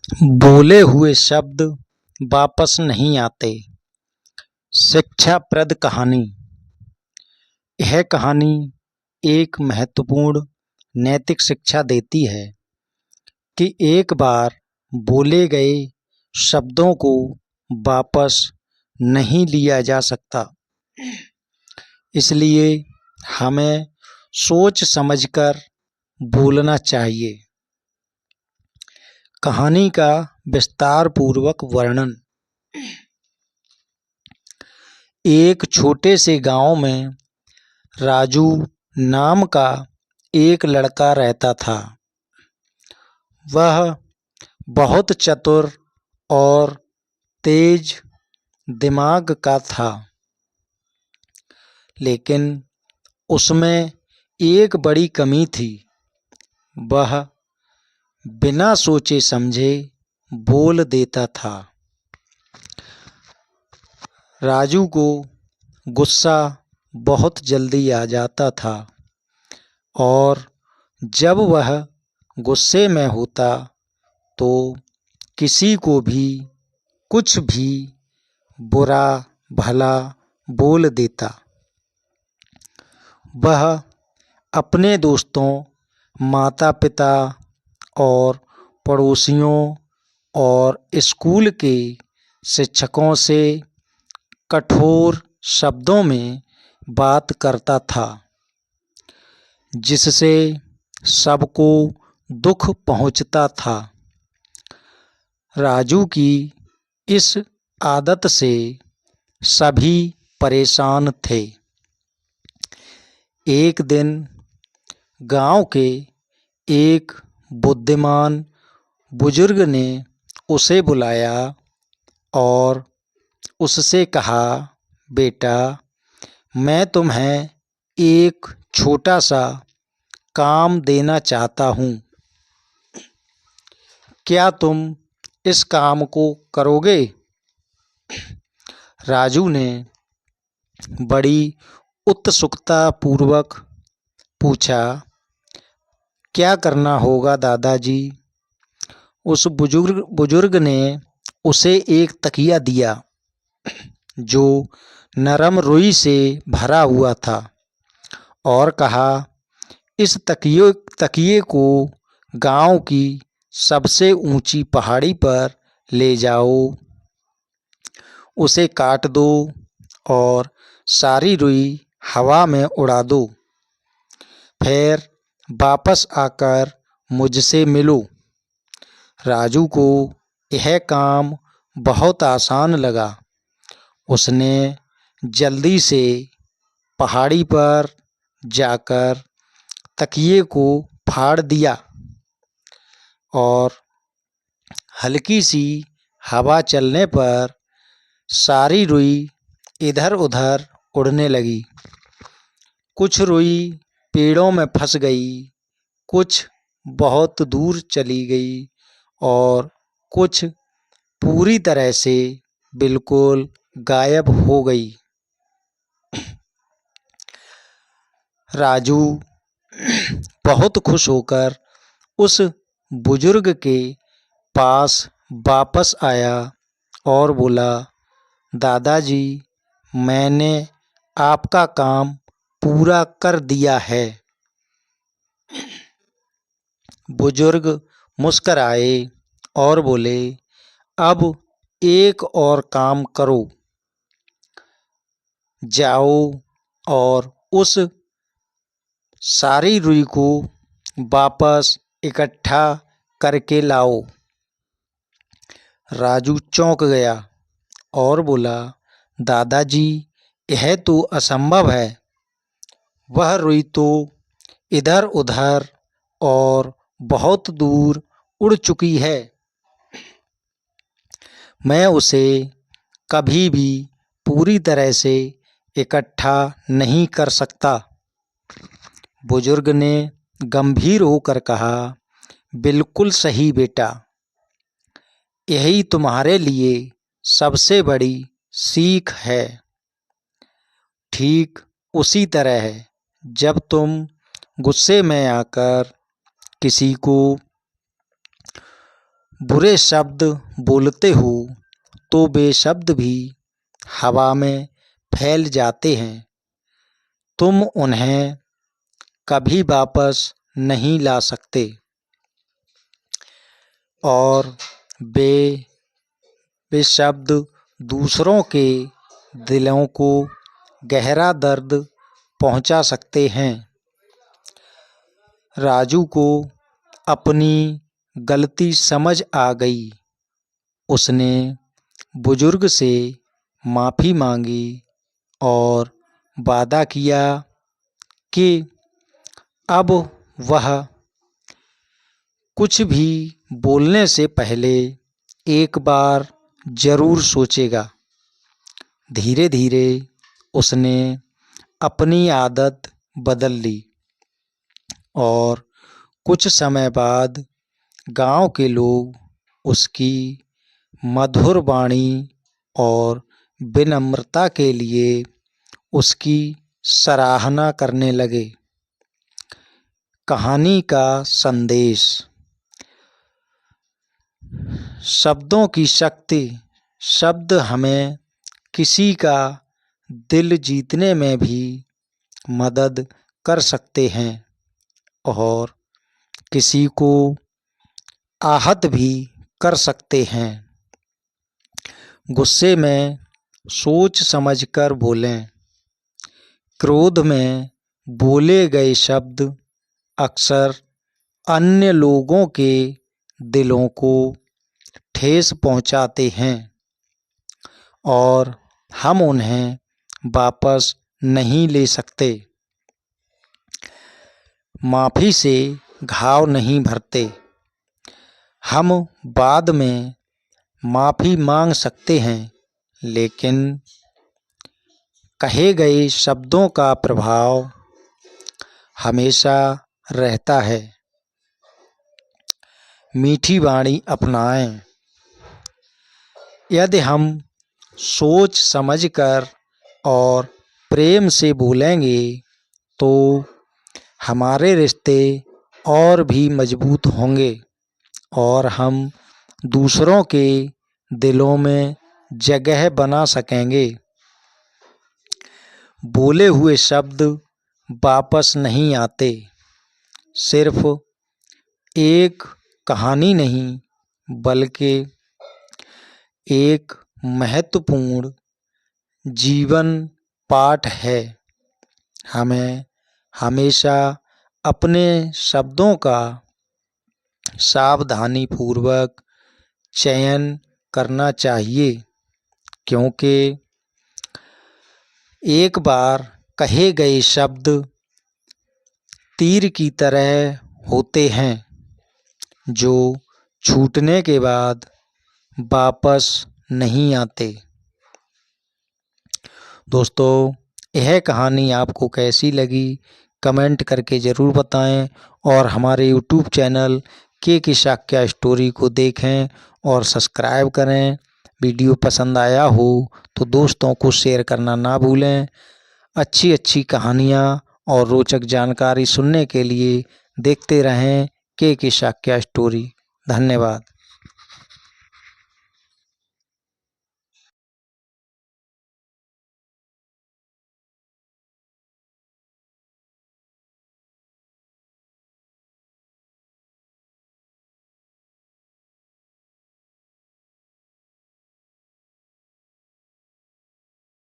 बोले हुए शब्द वापस नहीं आते। शिक्षाप्रद कहानी। यह कहानी एक महत्वपूर्ण नैतिक शिक्षा देती है कि एक बार बोले गए शब्दों को वापस नहीं लिया जा सकता। इसलिए हमें सोच समझकर बोलना चाहिए। कहानी का विस्तार पूर्वक वर्णन। एक छोटे से गांव में राजू नाम का एक लड़का रहता था। वह बहुत चतुर और तेज दिमाग का था, लेकिन उसमें एक बड़ी कमी थी। वह बिना सोचे समझे बोल देता था। राजू को गुस्सा बहुत जल्दी आ जाता था और जब वह गुस्से में होता तो किसी को भी कुछ भी बुरा भला बोल देता। वह अपने दोस्तों, माता पिता और पड़ोसियों और स्कूल के शिक्षकों से कठोर शब्दों में बात करता था, जिससे सबको दुख पहुंचता था। राजू की इस आदत से सभी परेशान थे। एक दिन गांव के एक बुद्धिमान बुजुर्ग ने उसे बुलाया और उससे कहा, बेटा, मैं तुम्हें एक छोटा सा काम देना चाहता हूँ। क्या तुम इस काम को करोगे? राजू ने बड़ी उत्सुकता पूर्वक पूछा, क्या करना होगा दादाजी? उस बुजुर्ग ने उसे एक तकिया दिया जो नरम रुई से भरा हुआ था और कहा, इस तकिए को गांव की सबसे ऊंची पहाड़ी पर ले जाओ, उसे काट दो और सारी रुई हवा में उड़ा दो। फिर वापस आकर मुझसे मिलो। राजू को यह काम बहुत आसान लगा। उसने जल्दी से पहाड़ी पर जाकर तकिए को फाड़ दिया और हल्की सी हवा चलने पर सारी रुई इधर उधर उड़ने लगी। कुछ रुई पेड़ों में फंस गई, कुछ बहुत दूर चली गई और कुछ पूरी तरह से बिल्कुल गायब हो गई। राजू बहुत खुश होकर उस बुजुर्ग के पास वापस आया और बोला, दादाजी, मैंने आपका काम पूरा कर दिया है। बुजुर्ग मुस्कराए और बोले, अब एक और काम करो। जाओ और उस सारी रुई को वापस इकट्ठा करके लाओ। राजू चौंक गया और बोला, दादाजी, यह तो असंभव है। वह रुई तो इधर उधर और बहुत दूर उड़ चुकी है। मैं उसे कभी भी पूरी तरह से इकट्ठा नहीं कर सकता। बुजुर्ग ने गंभीर होकर कहा, बिल्कुल सही बेटा, यही तुम्हारे लिए सबसे बड़ी सीख है। ठीक उसी तरह है, जब तुम गुस्से में आकर किसी को बुरे शब्द बोलते हो तो वे शब्द भी हवा में फैल जाते हैं। तुम उन्हें कभी वापस नहीं ला सकते और वे शब्द दूसरों के दिलों को गहरा दर्द पहुंचा सकते हैं। राजू को अपनी गलती समझ आ गई। उसने बुजुर्ग से माफ़ी मांगी और वादा किया कि अब वह कुछ भी बोलने से पहले एक बार ज़रूर सोचेगा। धीरे धीरे उसने अपनी आदत बदल ली और कुछ समय बाद गांव के लोग उसकी मधुर वाणी और विनम्रता के लिए उसकी सराहना करने लगे। कहानी का संदेश। शब्दों की शक्ति। शब्द हमें किसी का दिल जीतने में भी मदद कर सकते हैं और किसी को आहत भी कर सकते हैं। गुस्से में सोच समझकर बोलें। क्रोध में बोले गए शब्द अक्सर अन्य लोगों के दिलों को ठेस पहुंचाते हैं और हम उन्हें वापस नहीं ले सकते। माफ़ी से घाव नहीं भरते। हम बाद में माफ़ी मांग सकते हैं, लेकिन कहे गए शब्दों का प्रभाव हमेशा रहता है। मीठी वाणी अपनाएं। यदि हम सोच समझकर और प्रेम से बोलेंगे तो हमारे रिश्ते और भी मजबूत होंगे और हम दूसरों के दिलों में जगह बना सकेंगे। बोले हुए शब्द वापस नहीं आते। सिर्फ एक कहानी नहीं, बल्कि एक महत्वपूर्ण जीवन पाठ है। हमें हमेशा अपने शब्दों का सावधानीपूर्वक चयन करना चाहिए, क्योंकि एक बार कहे गए शब्द तीर की तरह होते हैं जो छूटने के बाद वापस नहीं आते। दोस्तों, यह कहानी आपको कैसी लगी कमेंट करके ज़रूर बताएं और हमारे यूट्यूब चैनल के की शाक्या स्टोरी को देखें और सब्सक्राइब करें। वीडियो पसंद आया हो तो दोस्तों को शेयर करना ना भूलें। अच्छी अच्छी कहानियाँ और रोचक जानकारी सुनने के लिए देखते रहें के की शाक्या स्टोरी। धन्यवाद।